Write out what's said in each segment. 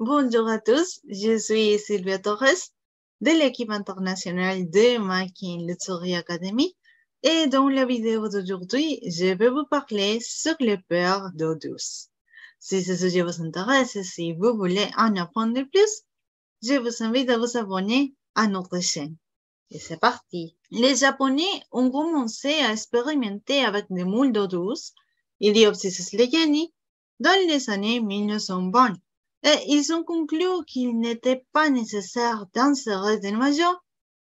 Bonjour à tous, je suis Sylvia Torres de l'équipe internationale de Making Luxury Academy et dans la vidéo d'aujourd'hui, je vais vous parler sur les paires d'eau douce. Si ce sujet vous intéresse et si vous voulez en apprendre plus, je vous invite à vous abonner à notre chaîne. Et c'est parti. Les Japonais ont commencé à expérimenter avec des moules d'eau douce, Iliopsis legiani, dans les années 1920. Et ils ont conclu qu'il n'était pas nécessaire d'insérer des noyaux,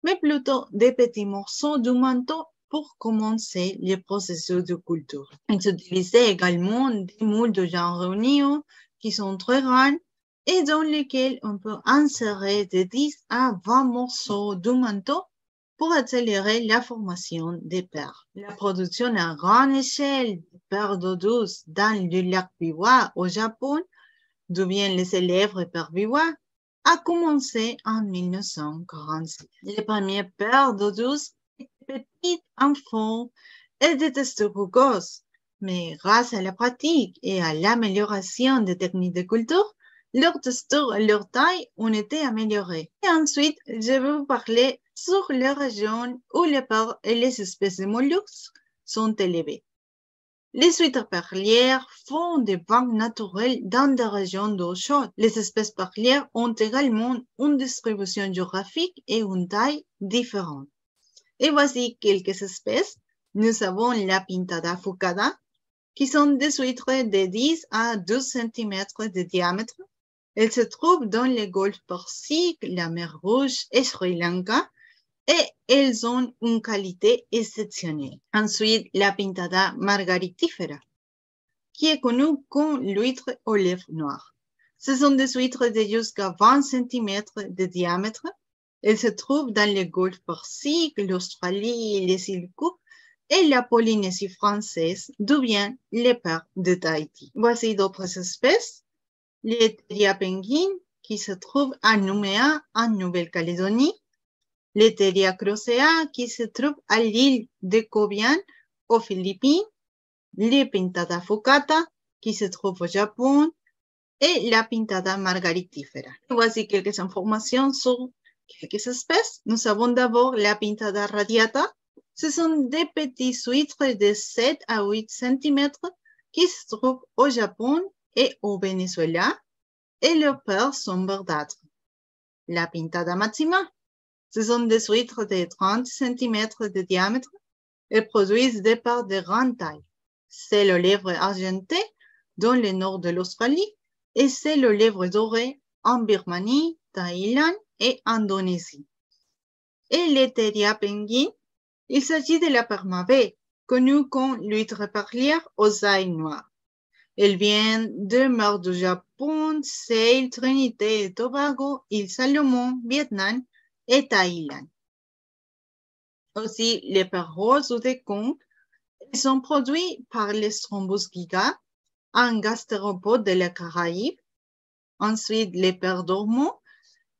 mais plutôt des petits morceaux de manteau pour commencer le processus de culture. Ils utilisaient également des moules de genre réunion qui sont très grands et dans lesquels on peut insérer de 10 à 20 morceaux de manteau pour accélérer la formation des perles. La production à grande échelle de perles d'eau douce dans le lac Biwa au Japon, d'où viennent les célèbres perles Biwa, a commencé en 1946. Les premières perles d'eau douce étaient petites en fond et de texture rugueuse, mais grâce à la pratique et à l'amélioration des techniques de culture, leur texture et leur taille ont été améliorées. Et ensuite, je vais vous parler sur les régions où les perles et les espèces de mollusques sont élevées. Les huîtres perlières font des bancs naturels dans des régions d'eau chaude. Les espèces perlières ont également une distribution géographique et une taille différente. Et voici quelques espèces. Nous avons la Pintada fucada, qui sont des huîtres de 10 à 12 cm de diamètre. Elles se trouvent dans le golfe Persique, la mer Rouge et Sri Lanka, et elles ont une qualité exceptionnelle. Ensuite, la Pintada margaritifera, qui est connue comme l'huître aux lèvres noires. Ce sont des huîtres de jusqu'à 20 cm de diamètre. Elles se trouvent dans le golfe Persique, l'Australie, les îles Cook et la Polynésie française, d'où viennent les perles de Tahiti. Voici d'autres espèces. Les Theria penguin, qui se trouvent à Nouméa, en Nouvelle-Calédonie. Les Theria crocea, qui se trouvent à l'île de Cobian, aux Philippines. Les Pintada fucata, qui se trouvent au Japon. Et la Pintada margaritifera. Voici quelques informations sur quelques espèces. Nous avons d'abord la Pintada radiata. Ce sont des petits huîtres de 7 à 8 cm qui se trouvent au Japon et au Venezuela, et leurs perles sont verdâtres. La Pintada maxima, ce sont des huîtres de 30 cm de diamètre. Elles produisent des perles de grande taille. C'est le lèvre argenté dans le nord de l'Australie et c'est le lèvre doré en Birmanie, Thaïlande et Indonésie. Et les Theria penguin, il s'agit de la permavée, connue comme l'huître perlière aux ailes noires. Elle vient de mer du Japon, Seil, Trinité et Tobago, îles Salomon, Vietnam et Thaïlande. Aussi, les perles roses ou des conques sont produits par les Strombus giga, un gastéropode de la Caraïbe. Ensuite, les perles dormants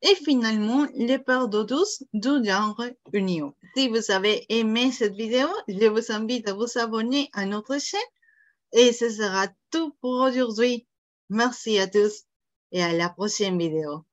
et finalement les perles d'eau douce du genre Unio. Si vous avez aimé cette vidéo, je vous invite à vous abonner à notre chaîne. Et ce sera tout pour aujourd'hui. Merci à tous et à la prochaine vidéo.